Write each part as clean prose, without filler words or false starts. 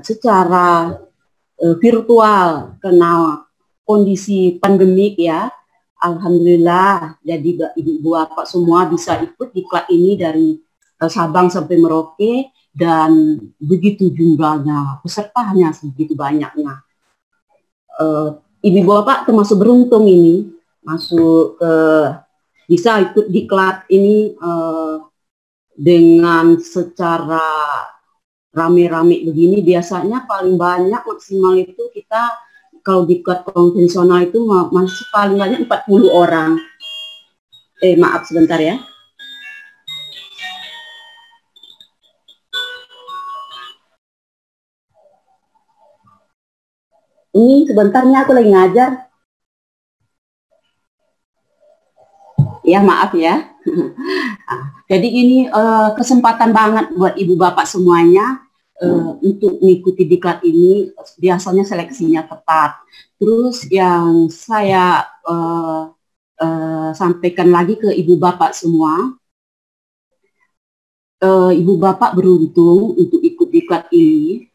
secara virtual karena kondisi pandemik ya. Alhamdulillah, jadi ibu bapak semua bisa ikut diklat ini dari Sabang sampai Merauke, dan begitu jumlahnya pesertanya, segitu banyaknya. Ibu bapak termasuk beruntung ini masuk ke bisa ikut diklat ini dengan secara rame-rame begini. Biasanya paling banyak maksimal itu kita kalau diklat konvensional itu masih paling banyak 40 orang. Maaf sebentar ya. Ini sebentarnya aku lagi ngajar. Ya maaf ya. Jadi ini kesempatan banget buat ibu bapak semuanya untuk mengikuti diklat ini. Biasanya seleksinya ketat. Terus yang saya sampaikan lagi ke ibu bapak semua, ibu bapak beruntung untuk ikut diklat ini.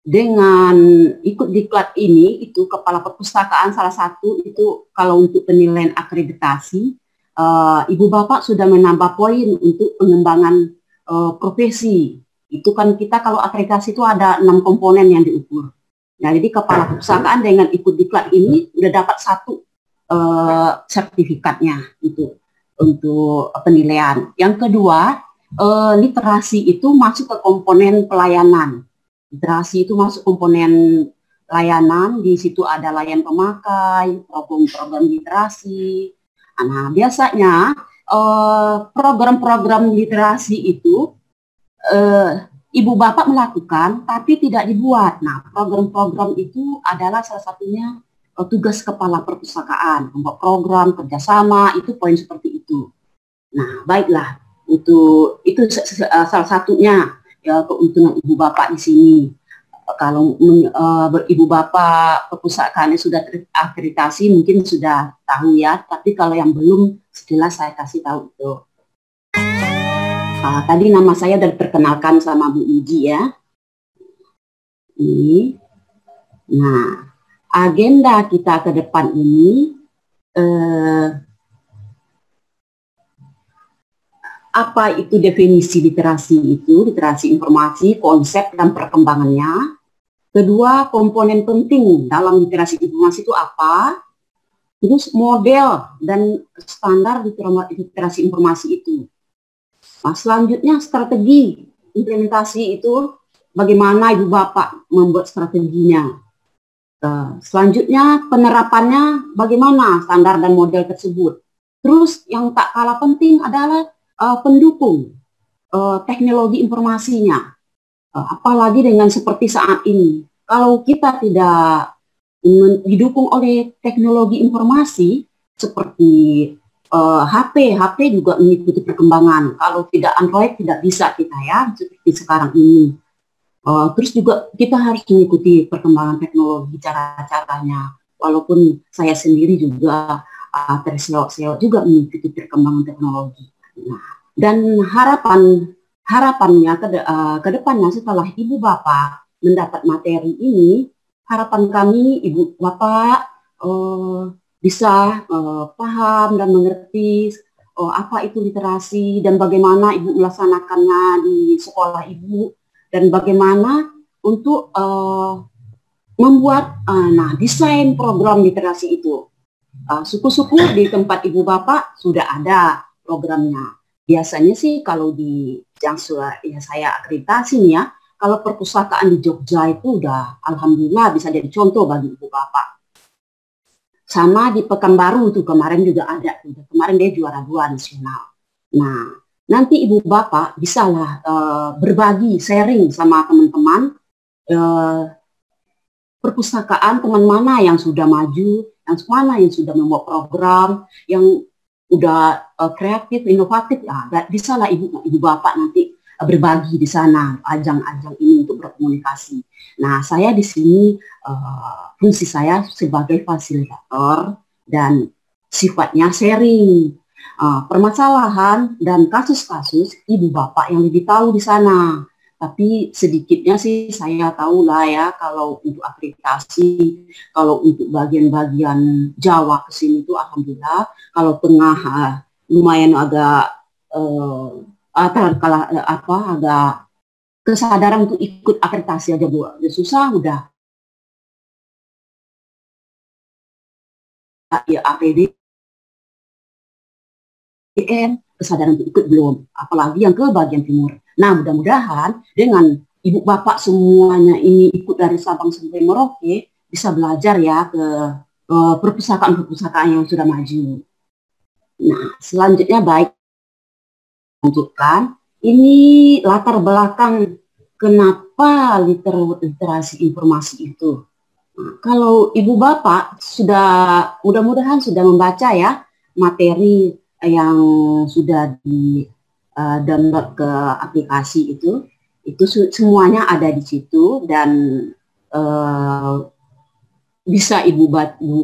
Dengan ikut diklat ini, itu kepala perpustakaan salah satu itu kalau untuk penilaian akreditasi, ibu bapak sudah menambah poin untuk pengembangan profesi. Itu kan kita kalau akreditasi itu ada 6 komponen yang diukur. Nah, jadi kepala perpustakaan dengan ikut diklat ini udah dapat 1 sertifikatnya itu untuk penilaian. Yang kedua, literasi itu masuk ke komponen pelayanan. Literasi itu masuk komponen layanan, di situ ada layan pemakai, program-program literasi. Nah, biasanya program-program literasi itu ibu bapak melakukan, tapi tidak dibuat. Nah, program-program itu adalah salah satunya tugas kepala perpustakaan, membuat program kerjasama, itu poin seperti itu. Nah, baiklah, itu salah satunya. Ya, keuntungan ibu bapak di sini. Kalau ibu bapak perpustakaannya sudah terakreditasi mungkin sudah tahu ya, tapi kalau yang belum sejelas saya kasih tahu itu. Tadi nama saya sudah diperkenalkan sama Bu Uji ya. Ini. Nah, agenda kita ke depan ini apa itu definisi literasi itu, literasi informasi, konsep dan perkembangannya. Kedua, komponen penting dalam literasi informasi itu apa. Terus model dan standar literasi informasi itu. Nah, selanjutnya strategi implementasi itu, bagaimana ibu bapak membuat strateginya. Selanjutnya penerapannya bagaimana standar dan model tersebut. Terus yang tak kalah penting adalah pendukung teknologi informasinya, apalagi dengan seperti saat ini. Kalau kita tidak didukung oleh teknologi informasi seperti HP juga mengikuti perkembangan. Kalau tidak Android tidak bisa kita ya, seperti sekarang ini. Terus juga kita harus mengikuti perkembangan teknologi, cara-caranya. Walaupun saya sendiri juga terseok-seok juga mengikuti perkembangan teknologi. Nah, dan harapannya ke depannya setelah ibu bapak mendapat materi ini, harapan kami ibu bapak bisa paham dan mengerti apa itu literasi dan bagaimana ibu melaksanakannya di sekolah ibu, dan bagaimana untuk membuat desain program literasi itu. Syukur-syukur di tempat ibu bapak sudah ada programnya. Biasanya sih kalau di yang saya akreditasi nih ya, kalau perpustakaan di Jogja itu udah alhamdulillah bisa jadi contoh bagi ibu bapak. Sama di Pekanbaru tuh kemarin juga ada, kemarin dia juara 2 nasional. Nah, nanti ibu bapak bisalah berbagi, sharing sama teman-teman perpustakaan teman mana yang sudah maju, yang mana yang sudah membuat program, yang udah kreatif, inovatif, ya bisalah ibu bapak nanti berbagi di sana ajang-ajang ini untuk berkomunikasi. Nah, saya di sini fungsi saya sebagai fasilitator dan sifatnya sharing permasalahan dan kasus-kasus ibu bapak yang lebih tahu di sana. Tapi sedikitnya sih saya tahu lah ya, kalau untuk akreditasi, kalau untuk bagian-bagian Jawa ke sini itu alhamdulillah, kalau tengah lumayan agak agak kesadaran untuk ikut akreditasi aja Bu, udah susah udah ya APBN, kesadaran untuk ikut belum, apalagi yang ke bagian timur. Nah, mudah-mudahan dengan ibu bapak semuanya ini ikut dari Sabang sampai Merauke bisa belajar ya ke perpustakaan-perpustakaan yang sudah maju. Nah, selanjutnya baik lanjutkan. Ini latar belakang kenapa literasi informasi itu. Nah, kalau ibu bapak sudah mudah-mudahan sudah membaca ya materi yang sudah di download ke aplikasi itu semuanya ada di situ dan bisa ibu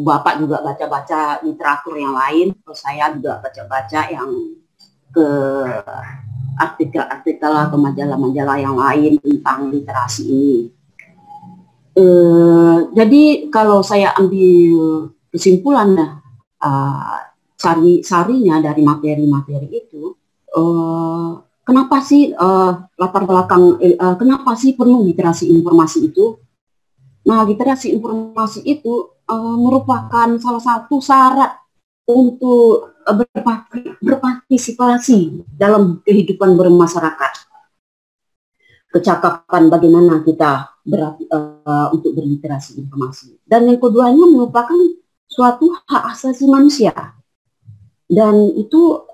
bapak juga baca-baca literatur yang lain. Terus saya juga baca-baca yang ke artikel-artikel atau majalah-majalah yang lain tentang literasi ini. Jadi kalau saya ambil kesimpulannya, sari-sarinya dari materi-materi itu, kenapa sih latar belakang, kenapa sih perlu literasi informasi itu? Nah, literasi informasi itu merupakan salah satu syarat untuk berpartisipasi dalam kehidupan bermasyarakat. Kecakapan bagaimana kita untuk berliterasi informasi. Dan yang keduanya merupakan suatu hak asasi manusia. Dan itu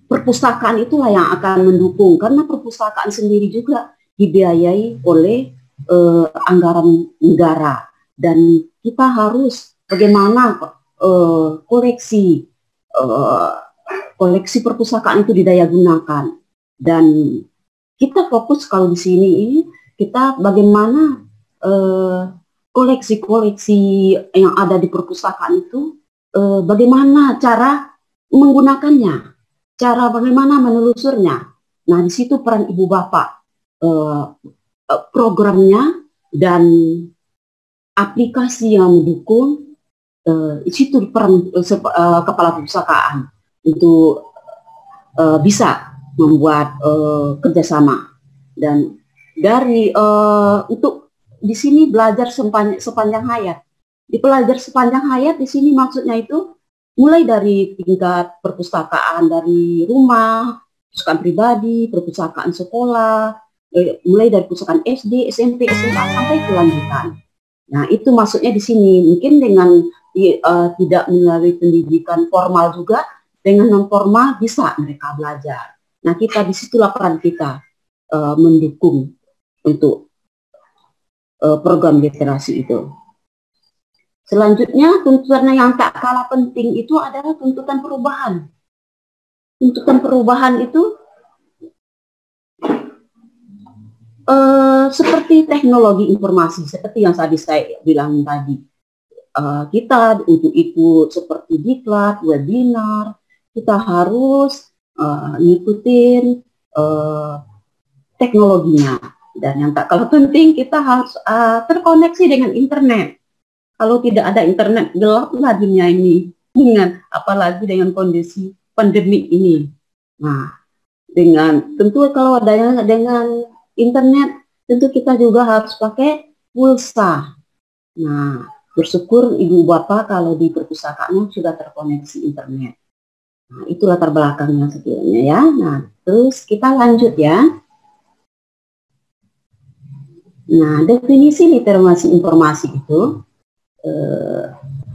perpustakaan itulah yang akan mendukung, karena perpustakaan sendiri juga dibiayai oleh anggaran negara. Dan kita harus bagaimana koleksi perpustakaan itu didaya gunakan. Dan kita fokus kalau di sini ini kita bagaimana koleksi-koleksi yang ada di perpustakaan itu bagaimana cara menggunakannya, cara bagaimana menelusurnya. Nah, di situ peran ibu bapak, programnya dan aplikasi yang mendukung, di situ peran kepala perpustakaan untuk bisa membuat kerjasama. Dan dari untuk di sini belajar sepanjang hayat. Di pelajar sepanjang hayat di sini maksudnya itu mulai dari tingkat perpustakaan dari rumah, perpustakaan pribadi, perpustakaan sekolah, mulai dari perpustakaan SD, SMP, SMA sampai kelanjutan. Nah, itu maksudnya di sini mungkin dengan tidak melalui pendidikan formal juga, dengan non formal bisa mereka belajar. Nah, kita disitulah peran kita mendukung untuk program literasi itu. Selanjutnya, tuntutan yang tak kalah penting itu adalah tuntutan perubahan. Tuntutan perubahan itu seperti teknologi informasi, seperti yang tadi saya bilang tadi. Kita untuk ikut seperti diklat, webinar, kita harus ngikutin teknologinya. Dan yang tak kalah penting, kita harus terkoneksi dengan internet. Kalau tidak ada internet, gelaplah dunia ini. Apalagi dengan kondisi pandemi ini. Nah, tentu kalau ada dengan internet, tentu kita juga harus pakai pulsa. Nah, bersyukur ibu bapak kalau di perpustakaannya sudah terkoneksi internet. Nah, itu latar belakangnya sekiranya ya. Nah, terus kita lanjut ya. Nah, definisi literasi informasi itu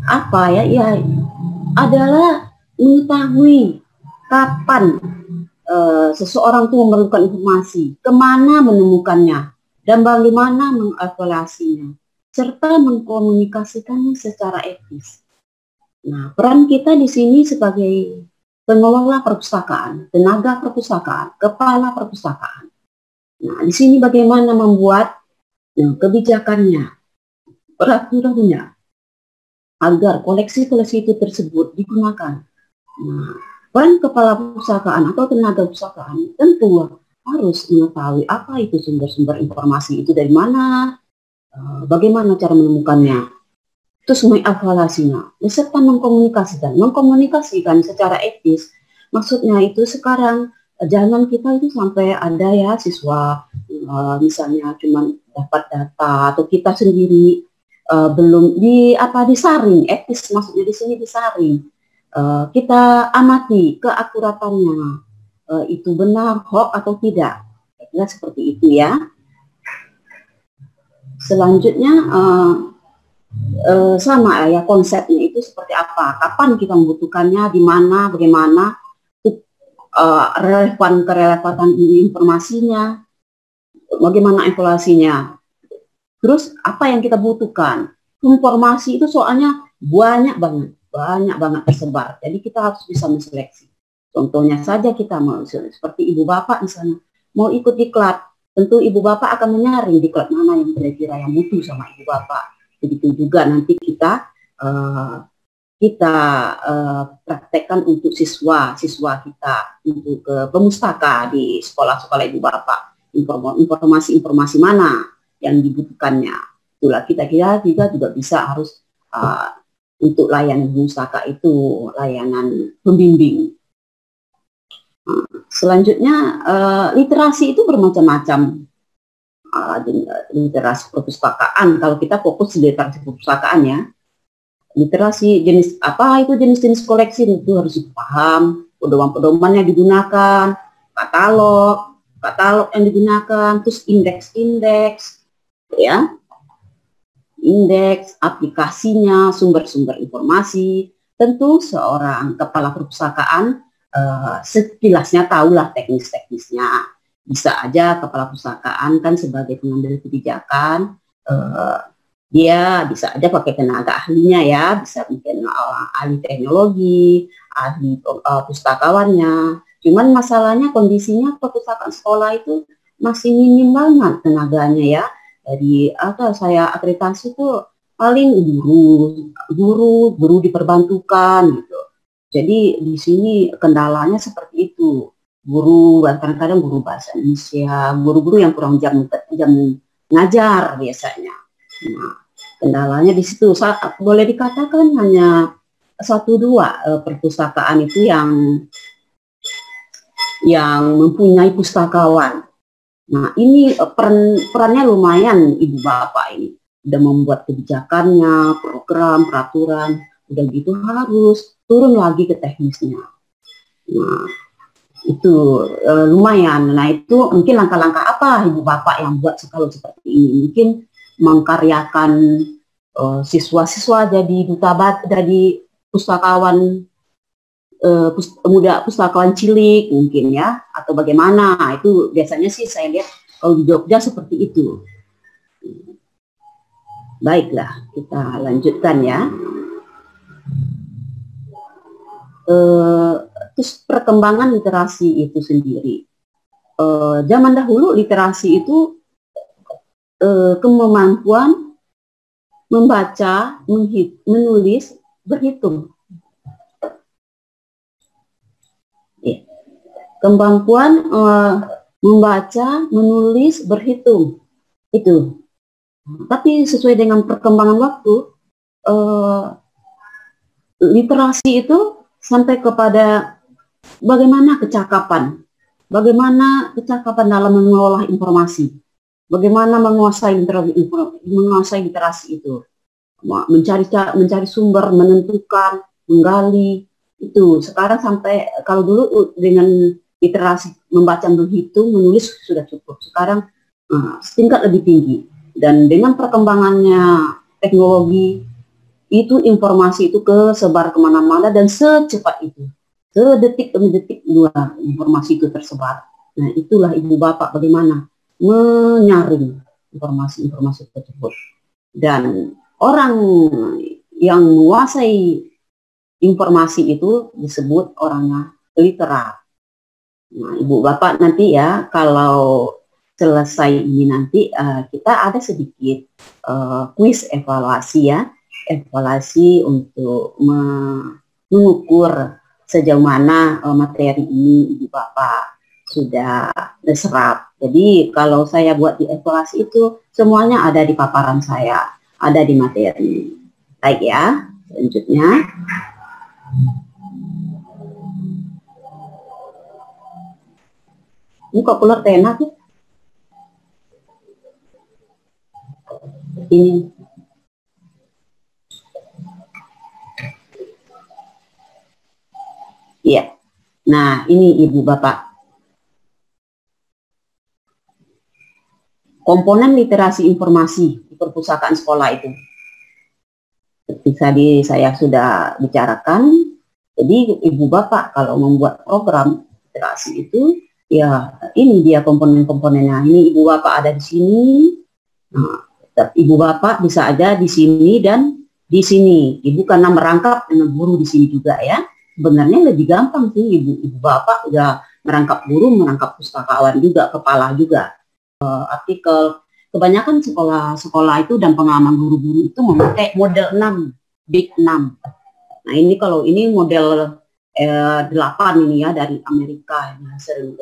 apa ya? Ya, adalah mengetahui kapan seseorang itu memerlukan informasi, kemana menemukannya, dan bagaimana mengevaluasinya, serta mengkomunikasikannya secara etis. Nah, peran kita di sini sebagai pengelola perpustakaan, tenaga perpustakaan, kepala perpustakaan. Nah, di sini bagaimana membuat kebijakannya, peraturannya, agar koleksi-koleksi itu tersebut digunakan. Nah, Peran kepala perpustakaan atau tenaga perpustakaan tentu harus mengetahui apa itu sumber-sumber informasi itu dari mana, bagaimana cara menemukannya, terus mengevaluasinya, beserta mengkomunikasikan secara etis. Maksudnya itu sekarang jangan kita itu sampai ada ya siswa misalnya cuma dapat data atau kita sendiri belum disaring etis, maksudnya di sini disaring. Kita amati keakuratannya, itu benar hoax atau tidak, kira seperti itu ya. Selanjutnya sama ya konsepnya itu seperti apa, kapan kita membutuhkannya, di mana, bagaimana, kerelevan informasinya, bagaimana evaluasinya, terus apa yang kita butuhkan. Informasi itu soalnya banyak banget tersebar, jadi kita harus bisa menseleksi. Contohnya saja kita mau seperti ibu bapak misalnya mau ikut diklat, tentu ibu bapak akan menyaring diklat mana yang kira-kira yang butuh sama ibu bapak. Begitu juga nanti kita praktekkan untuk siswa kita untuk ke pemustaka di sekolah-sekolah ibu bapak, informasi mana yang dibutuhkannya. Itulah kita juga bisa harus untuk layanan pemustaka itu layanan pembimbing. Selanjutnya literasi itu bermacam-macam. Literasi perpustakaan, kalau kita fokus di literasi perpustakaan ya, literasi jenis apa itu, jenis-jenis koleksi itu harus dipaham, pedoman-pedoman yang digunakan, katalog yang digunakan, terus indeks ya, indeks aplikasinya, sumber-sumber informasi. Tentu seorang kepala perpustakaan sekilasnya tahulah teknisnya. Bisa aja kepala perpustakaan kan sebagai pengambil kebijakan, dia bisa aja pakai tenaga ahlinya ya, bisa mungkin ahli teknologi, ahli pustakawannya. Cuman masalahnya kondisinya perpustakaan sekolah itu masih minim banget tenaganya ya. Jadi saya akreditasi itu paling guru diperbantukan gitu. Jadi di sini kendalanya seperti itu. Guru, kadang-kadang guru bahasa Indonesia, guru-guru yang kurang jam ngajar biasanya. Nah, kendalanya di situ. Boleh dikatakan hanya 1-2 perpustakaan itu yang mempunyai pustakawan. Nah, ini perannya lumayan ibu bapak ini. Udah membuat kebijakannya, program, peraturan, udah gitu harus turun lagi ke teknisnya. Nah, itu lumayan. Nah, itu mungkin langkah-langkah apa ibu bapak yang buat kalau seperti ini? Mungkin mengkaryakan siswa-siswa jadi jadi pustakawan pustakawan cilik mungkin ya, atau bagaimana. Itu biasanya sih saya lihat kalau di Jogja seperti itu. Baiklah, kita lanjutkan ya. Terus perkembangan literasi itu sendiri. Zaman dahulu literasi itu kemampuan membaca, menulis, berhitung. Kemampuan membaca, menulis, berhitung itu. Tapi sesuai dengan perkembangan waktu, literasi itu sampai kepada bagaimana kecakapan dalam mengolah informasi, bagaimana menguasai literasi itu, mencari sumber, menentukan, menggali itu. Sekarang sampai kalau dulu dengan literasi membaca, menghitung, menulis sudah cukup. Sekarang setingkat lebih tinggi, dan dengan perkembangannya teknologi itu informasi itu kesebar kemana-mana dan secepat itu, sedetik demi detik dua informasi itu tersebar. Nah, itulah ibu bapak bagaimana menyaring informasi tersebut, dan orang yang menguasai informasi itu disebut orangnya literat. Nah, ibu bapak nanti ya kalau selesai ini nanti kita ada sedikit kuis evaluasi ya, evaluasi untuk mengukur sejauh mana materi ini Ibu Bapak sudah serap. Jadi kalau saya buat di evaluasi itu semuanya ada di paparan saya, ada di materi. Baik ya, selanjutnya. Ini kok keluar pena tuh? Ini. Iya. Nah, ini Ibu Bapak. Komponen literasi informasi di perpustakaan sekolah itu. Seperti tadi saya sudah bicarakan, jadi Ibu Bapak kalau membuat program literasi itu, ya ini dia komponen-komponennya. Ini Ibu Bapak ada di sini, nah, Ibu Bapak bisa aja di sini dan di sini. Ibu karena merangkap dengan guru di sini juga ya. Sebenarnya lebih gampang sih Ibu Bapak udah merangkap guru, merangkap pustakawan juga, kepala juga. Artikel kebanyakan sekolah-sekolah itu dan pengalaman guru-guru itu memakai model 6, Big 6. Nah ini kalau ini model 8 ini ya dari Amerika yang sering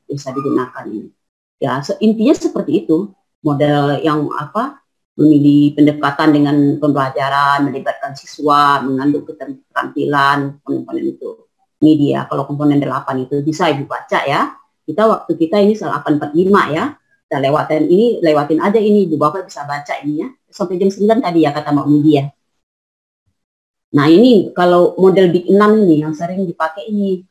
bisa digunakan ini. Ya intinya seperti itu, model yang apa, memilih pendekatan dengan pembelajaran, melibatkan siswa, mengandung keterampilan, komponen itu. Ini dia, kalau komponen 8 itu bisa Ibu baca ya. Waktu kita ini 845 ya. Kita lewatin aja ini, Ibu Bapak bisa baca ini ya. Sampai jam 9 tadi ya kata Mbak Mudi ya. Nah ini kalau model Big 6 ini yang sering dipakai ini.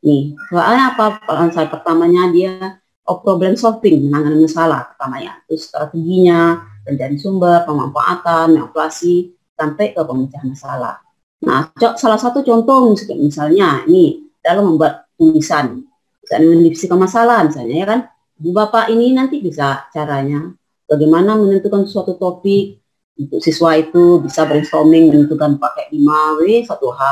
Nih, soalnya apa? Soal pertamanya dia problem solving, menangani masalah pertamanya. Terus strateginya, pencari sumber, pemanfaatan, evaluasi, sampai ke pemecahan masalah. Nah, salah satu contoh misalnya ini dalam membuat tulisan, misalnya mendiskusikan masalah misalnya ya kan, Ibu Bapak ini nanti bisa caranya bagaimana menentukan suatu topik untuk siswa itu bisa brainstorming menentukan pakai 5W, 1H,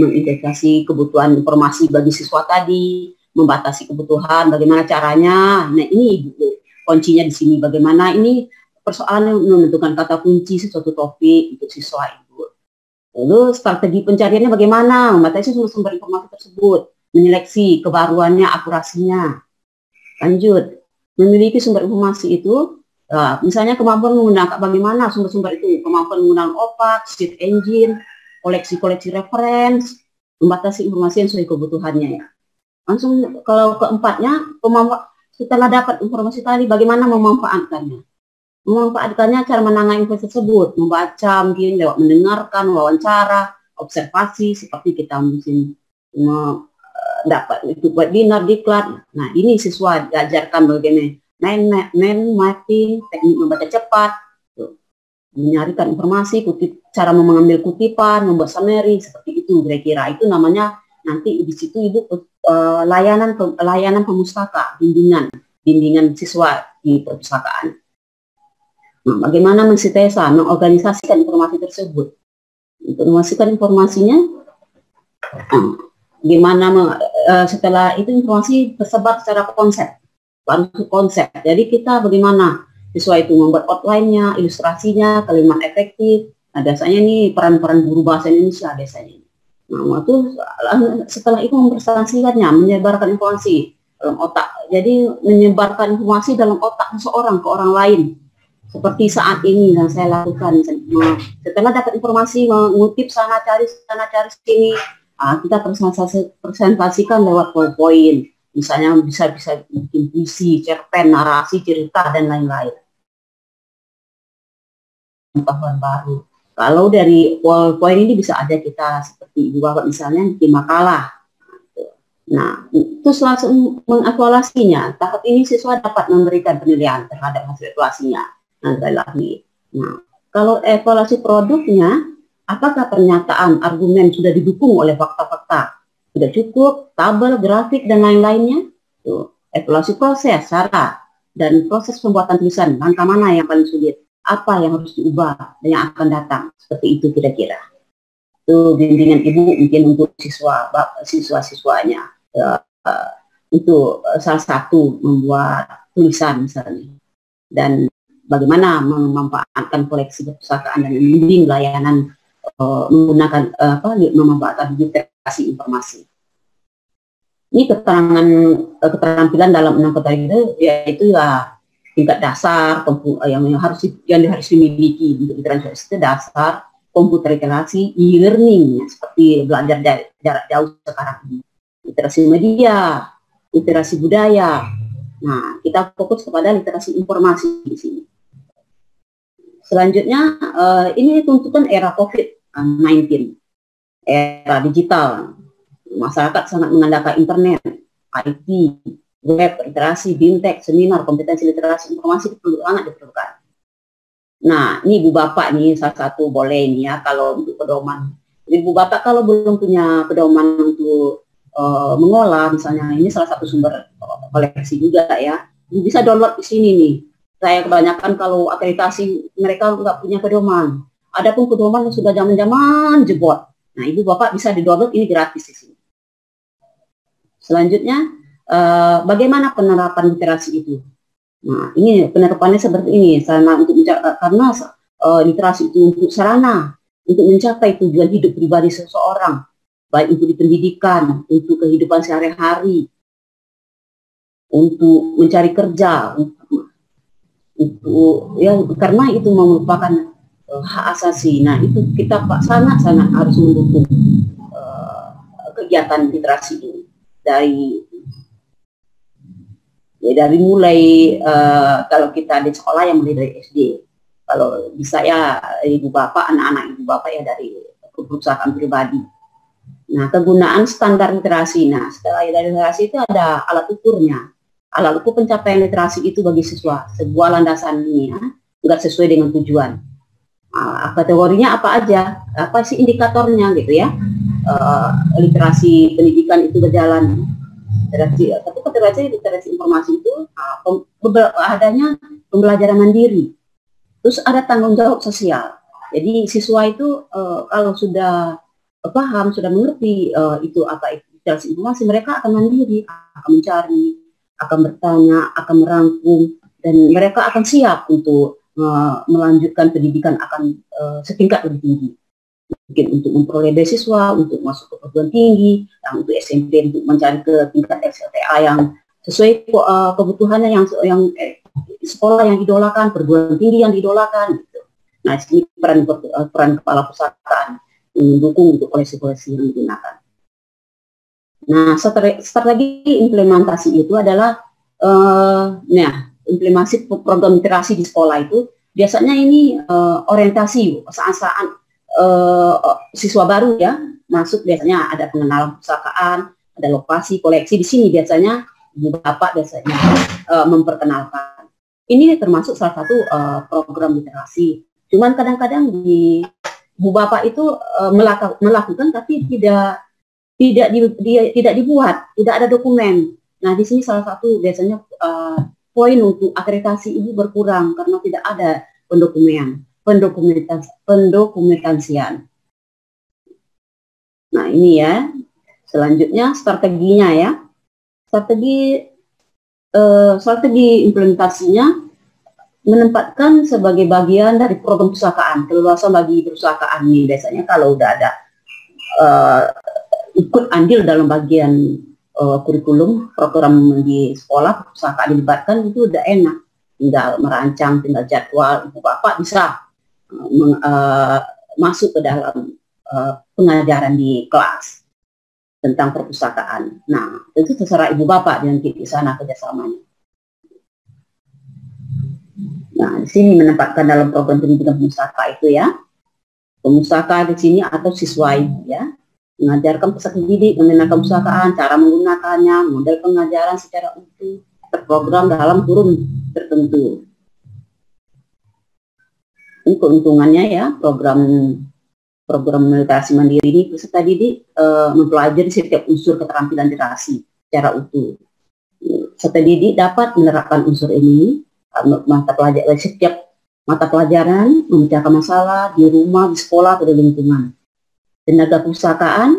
mengintegrasi kebutuhan informasi bagi siswa tadi, membatasi kebutuhan, bagaimana caranya. Nah ini Ibu, kuncinya di sini, bagaimana ini persoalan menentukan kata kunci sesuatu topik untuk siswa Ibu. Lalu strategi pencariannya bagaimana, membatasi sumber-sumber informasi tersebut, menyeleksi kebaruannya, akurasinya. Lanjut, memiliki sumber informasi itu, misalnya kemampuan menggunakan bagaimana sumber-sumber itu, kemampuan menggunakan OPAC, search engine, koleksi-koleksi reference, membatasi informasi yang sesuai kebutuhannya ya. Langsung kalau keempatnya, setelah dapat informasi tadi, bagaimana memanfaatkannya. Memanfaatkannya cara menangani informasi tersebut, membaca mungkin lewat mendengarkan, wawancara, observasi, seperti kita mungkin dapat ikut webinar, diklat. Nah ini siswa diajarkan bagaimana mapping, teknik membaca cepat, menyarikan informasi, cara mengambil kutipan, membuat summary, seperti itu kira-kira. Itu namanya nanti di situ Ibu layanan pemustaka, bimbingan siswa di perpustakaan. Nah, bagaimana mensintesa, mengorganisasikan informasi tersebut. Informasikan informasinya, gimana setelah itu informasi tersebar secara konsep, baru konsep. Jadi kita bagaimana siswa itu membuat outline-nya, ilustrasinya, kalimat efektif. Nah, biasanya nih peran-peran guru bahasa Indonesia biasanya. Nah, waktu setelah itu mempresentasikannya, menyebarkan informasi dalam otak. Jadi menyebarkan informasi dalam otak seseorang ke orang lain. Seperti saat ini yang saya lakukan. Setelah dapat informasi, mengutip sana cari sini, kita presentasikan lewat PowerPoint. Misalnya bisa bikin puisi, cerpen, narasi, cerita, dan lain-lain. Pengetahuan baru. Kalau dari PowerPoint ini bisa ada kita seperti Ibu Bapak misalnya bikin makalah. Nah, terus langsung mengevaluasinya. Tahap ini siswa dapat memberikan penilaian terhadap hasil evaluasinya. Nah, lagi. Nah, kalau evaluasi produknya, apakah pernyataan, argumen sudah didukung oleh fakta-fakta? Sudah cukup, tabel, grafik, dan lain-lainnya? Evaluasi proses, cara, dan proses pembuatan tulisan. Langkah mana yang paling sulit? Apa yang harus diubah dan yang akan datang? Seperti itu kira-kira. Itu bimbingan Ibu mungkin untuk siswa-siswanya. Itu salah satu membuat tulisan misalnya. Dan bagaimana memanfaatkan koleksi perpustakaan dan membimbing layanan menggunakan memanfaatkan digital literasi informasi. Ini keterampilan dalam 6 kategori itu, yaitu ya tingkat dasar yang harus dimiliki untuk literasi itu dasar, komputer literasi, e-learning seperti belajar jarak jauh sekarang ini, literasi media, literasi budaya. Nah, kita fokus kepada literasi informasi di sini. Selanjutnya, ini tuntutan era COVID-19, era digital. Masyarakat sangat mengandalkan internet, IT, web, literasi, bimtek, seminar, kompetensi literasi informasi itu sangat diperlukan. Nah, ini Ibu Bapak nih salah satu boleh nih ya kalau untuk pedoman. Ibu Bapak kalau belum punya pedoman untuk mengolah, misalnya ini salah satu sumber koleksi juga ya, bisa download di sini nih. Saya kebanyakan kalau akreditasi mereka nggak punya pedoman. Adapun pedoman yang sudah zaman-zaman jebot. Nah, Ibu Bapak bisa di-download, ini gratis di sini. Selanjutnya, bagaimana penerapan literasi itu? Nah, ini penerapannya seperti ini, karena literasi itu untuk sarana, untuk mencapai tujuan hidup pribadi seseorang, baik untuk di pendidikan, untuk kehidupan sehari-hari, untuk mencari kerja, karena itu merupakan hak asasi. Nah, itu kita sangat-sangat harus mendukung kegiatan literasi ini. Dari mulai kalau kita di sekolah yang mulai dari SD, kalau bisa ya Ibu Bapak, anak-anak Ibu Bapak ya dari perusahaan pribadi. Nah, kegunaan standar literasi. Nah, setelah literasi itu ada alat ukurnya. Alat ukur pencapaian literasi itu bagi siswa sebuah landasan ini ya, nggak sesuai dengan tujuan. Kategorinya apa aja? Apa sih indikatornya gitu ya? Literasi pendidikan itu berjalan. Literasi informasi itu adanya pembelajaran mandiri. Terus ada tanggung jawab sosial. Jadi siswa itu kalau sudah paham, sudah mengerti itu apa itu literasi informasi, mereka akan mandiri, akan mencari, akan bertanya, akan merangkum, dan mereka akan siap untuk melanjutkan pendidikan akan setingkat lebih tinggi. Mungkin untuk memperoleh beasiswa, untuk masuk ke perguruan tinggi, yang untuk SMP untuk mencari ke tingkat SLTA yang sesuai kebutuhannya, yang sekolah yang idolakan, perguruan tinggi yang diidolakan. Gitu. Nah, di sini peran kepala pusakaan mendukung untuk koleksi-koleksi yang digunakan. Nah, strategi implementasi itu adalah implementasi program literasi di sekolah itu biasanya ini orientasi saat-saat siswa baru ya masuk, biasanya ada pengenalan pusakaan, ada lokasi koleksi. Di sini biasanya Ibu Bapak biasanya memperkenalkan. Ini termasuk salah satu program literasi. Cuman kadang-kadang di Ibu Bapak itu melakukan tapi tidak dibuat, tidak ada dokumen. Nah, di sini salah satu biasanya poin untuk akreditasi Ibu berkurang karena tidak ada pendokumentasian. Nah, ini ya. Selanjutnya strateginya ya. Strategi implementasinya menempatkan sebagai bagian dari program pusakaan, keleluasan bagi perusahaan nih. Biasanya kalau udah ada ikut andil dalam bagian kurikulum program di sekolah, pusakaan dilibatkan, itu udah enak. Tinggal merancang, tinggal jadwal, Ibu Bapak bisa masuk ke dalam pengajaran di kelas tentang perpustakaan. Nah, itu terserah Ibu Bapak nanti di sana kerjasamanya. Nah, di sini menempatkan dalam program pendidikan pustaka itu ya. Pustaka di sini atau siswa Ibu ya. Mengajarkan peserta didik mengenalkan pustakaan, cara menggunakannya, model pengajaran secara utuh, terprogram dalam kurun tertentu. Ini keuntungannya ya, program literasi mandiri ini peserta didik mempelajari setiap unsur keterampilan literasi secara utuh. Peserta didik dapat menerapkan unsur ini setiap mata pelajaran, memecahkan masalah di rumah, di sekolah, atau di lingkungan. Tenaga pustakaan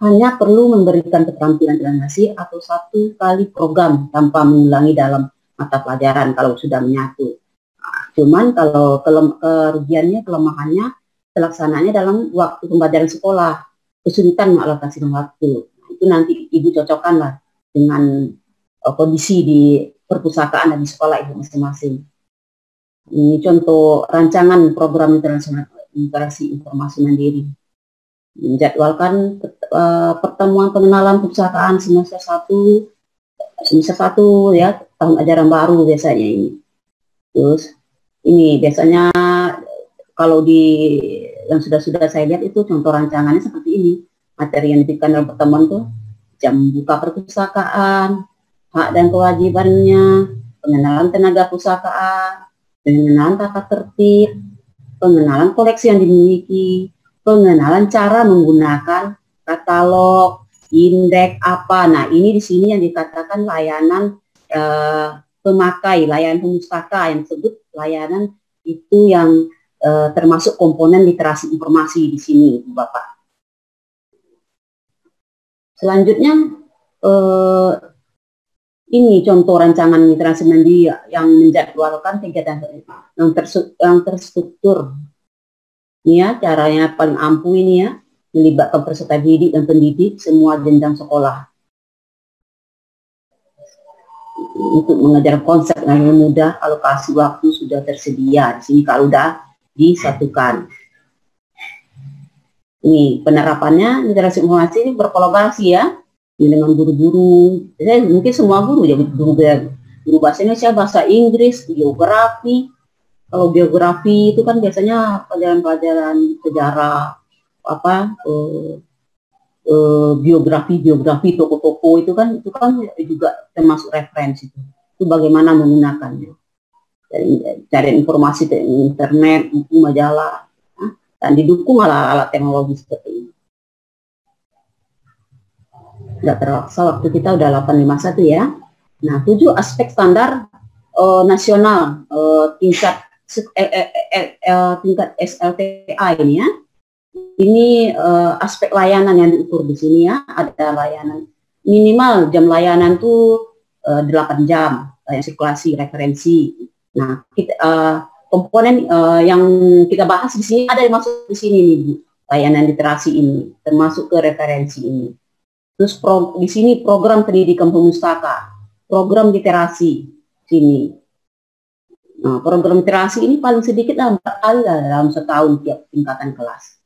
hanya perlu memberikan keterampilan literasi atau satu kali program tanpa mengulangi dalam mata pelajaran kalau sudah menyatu. Nah, cuman kalau kelemahannya pelaksananya dalam waktu pembelajaran sekolah. kesulitan mengalokasikan waktu. Itu nanti Ibu cocokkanlah dengan kondisi di perpustakaan dan di sekolah Ibu masing-masing. Ini contoh rancangan program literasi informasi mandiri. Menjadwalkan pertemuan pengenalan perpustakaan semester 1 ya, tahun ajaran baru biasanya ini. Terus ini biasanya kalau di yang sudah saya lihat itu contoh rancangannya seperti ini. Materi yang diberikan dalam pertemuan itu jam buka perpustakaan, hak dan kewajibannya, pengenalan tenaga perpustakaan, pengenalan tata tertib, pengenalan koleksi yang dimiliki, pengenalan cara menggunakan katalog, indeks apa. Nah, ini di sini yang dikatakan layanan pemakai, layanan pemustaka, yang disebut layanan itu yang termasuk komponen literasi informasi di sini, Bapak. Selanjutnya ini contoh rancangan literasi mandiri yang menjadwalkan kegiatan yang terstruktur. Ini ya caranya paling ampuh ini ya, melibatkan peserta didik dan pendidik semua jenjang sekolah untuk mengajar konsep yang mudah. Alokasi waktu sudah tersedia di sini kalau sudah disatukan. Ini penerapannya literasi informasi ini berkolaborasi ya dengan guru-guru. Mungkin semua guru ya, guru bahasa Indonesia, bahasa Inggris, geografi. Kalau geografi itu kan biasanya pelajaran-pelajaran sejarah apa biografi toko-toko itu kan juga termasuk referensi itu bagaimana menggunakannya, cari informasi di internet, buku, majalah, dan didukung alat teknologi seperti ini. Tidak terasa waktu kita udah 851 ya. Nah, 7 aspek standar nasional tingkat SLTA ini ya. Ini aspek layanan yang diukur di sini ya. Ada layanan minimal jam layanan tuh 8 jam, sirkulasi referensi. Nah, kita, komponen yang kita bahas di sini ada yang masuk di sini nih Bu, layanan literasi ini termasuk ke referensi ini. Terus di sini program pendidikan pemustaka, program literasi sini. Nah, program literasi ini paling sedikit 4 kali dalam setahun tiap tingkatan kelas.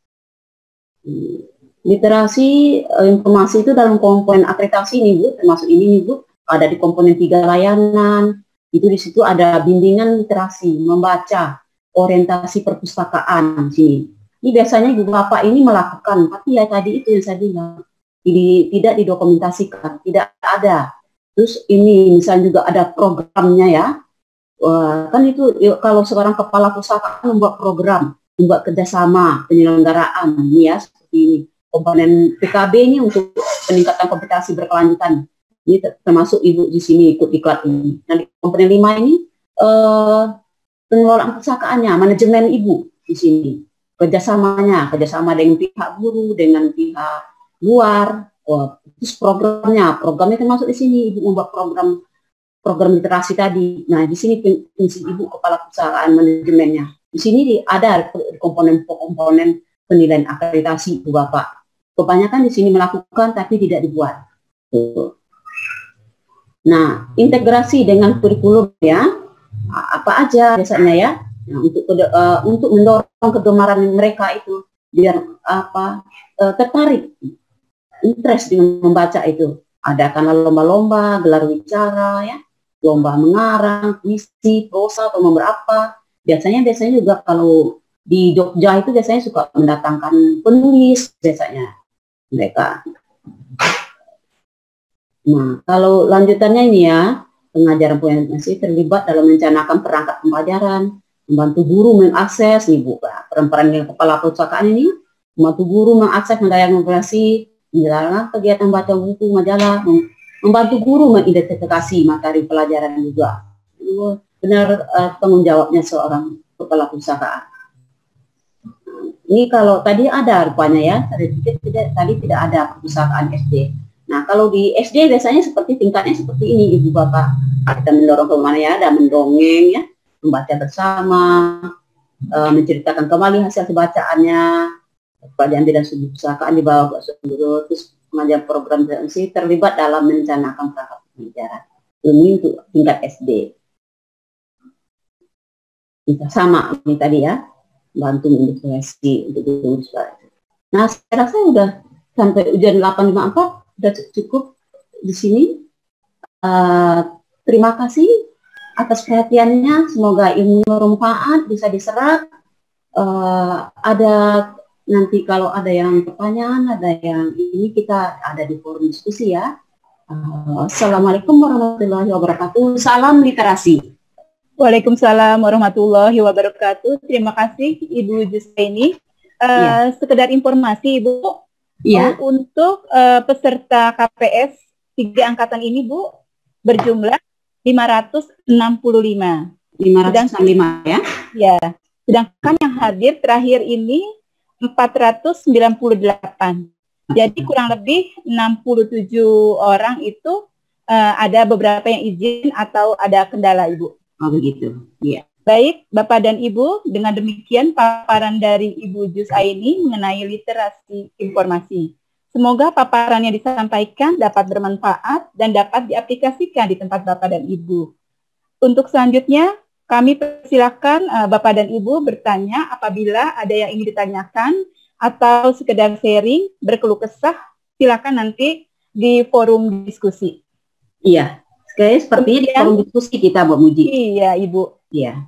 Literasi informasi itu dalam komponen akreditasi nih Bu, termasuk ini nih Bu, ada di komponen 3 layanan. Itu di situ ada bimbingan literasi, membaca, orientasi perpustakaan di sini. Ini biasanya Ibu Bapak ini melakukan, tapi ya tadi itu yang saya bilang, tidak didokumentasikan, tidak ada. Terus ini misalnya juga ada programnya ya. Kan itu kalau sekarang kepala perpustakaan membuat program, membuat kerjasama penyelenggaraan ini ya, seperti ini. Komponen PKB ini untuk peningkatan kompetensi berkelanjutan. Ini termasuk Ibu di sini ikut diklat ini. Dan di komponen 5 ini pengelolaan perpustakaannya, manajemen Ibu di sini. Kerjasama dengan pihak guru, dengan pihak luar. Terus programnya termasuk di sini. Ibu membuat program literasi tadi. Nah, di sini fungsi Ibu kepala perpustakaan manajemennya. Di sini ada komponen penilaian akreditasi Ibu Bapak. Kebanyakan di sini melakukan tapi tidak dibuat. Nah, integrasi dengan kurikulum ya, apa aja biasanya ya, nah, untuk mendorong kegemaran mereka itu biar tertarik, interest dengan membaca itu. Adakanlah lomba-lomba, gelar bicara ya, lomba mengarang, puisi, prosa atau beberapa. Biasanya juga kalau di Jogja itu biasanya suka mendatangkan penulis biasanya mereka. Nah, kalau lanjutannya ini ya, pengajaran masih terlibat dalam merencanakan perangkat pembelajaran, membantu guru mengakses nih Bu, peran yang kepala perpustakaan ini, membantu guru mengakses mendiagnosi, menjalankan kegiatan baca buku, majalah, membantu guru mengidentifikasi materi pelajaran juga. Benar tanggung jawabnya seorang kepala perpustakaan. Ini kalau tadi ada rupanya ya, tadi tidak ada perpustakaan SD. Nah, kalau di SD biasanya tingkatnya seperti ini Ibu Bapak. Kita mendorong kemana ya, ada mendongeng ya, membaca bersama, menceritakan kembali hasil bacaannya, Pelatihan bidang studi pusakaan di bawah Pak Sundoro, terus pengajar program TNC terlibat dalam merencanakan perangkat pembelajaran ilmu untuk tingkat SD. Kita sama ini tadi ya, bantu mendefinisi untuk gedung sekolah. Nah, saya rasa udah sampai ujian 854 udah cukup di sini. Terima kasih atas perhatiannya. Semoga ilmu bermanfaat, bisa diserap. Ada nanti kalau ada yang pertanyaan, ada yang ini kita ada di forum diskusi ya. Assalamualaikum warahmatullahi wabarakatuh. Salam literasi. Waalaikumsalam warahmatullahi wabarakatuh. Terima kasih Ibu Jusaini. Sekedar informasi Ibu, untuk peserta KPS 3 angkatan ini Bu berjumlah 565. 565 ya? Ya. Sedangkan yang hadir terakhir ini 498. Jadi kurang lebih 67 orang itu ada beberapa yang izin atau ada kendala Ibu. Oh begitu, iya. Baik, Bapak dan Ibu, dengan demikian paparan dari Ibu Jusaini mengenai literasi informasi. Semoga paparan yang disampaikan dapat bermanfaat dan dapat diaplikasikan di tempat Bapak dan Ibu. Untuk selanjutnya, kami persilakan Bapak dan Ibu bertanya apabila ada yang ingin ditanyakan atau sekedar sharing, berkeluh kesah, silakan nanti di forum diskusi. Iya, sepertinya di forum diskusi kita, Bu Muji. Iya, Ibu. Iya.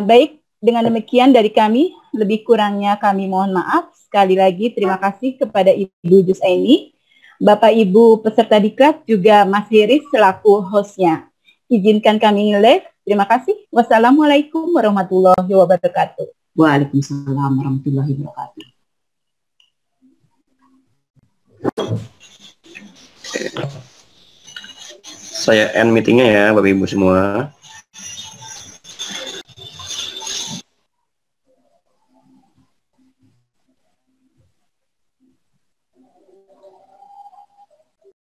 Baik, dengan demikian dari kami, lebih kurangnya kami mohon maaf. Sekali lagi terima kasih kepada Ibu Jusaini, Bapak Ibu peserta diklat, juga Mas Riris selaku hostnya. Izinkan kami live. Terima kasih. Wassalamualaikum warahmatullahi wabarakatuh. Waalaikumsalam warahmatullahi wabarakatuh. Saya end meetingnya ya Bapak Ibu semua.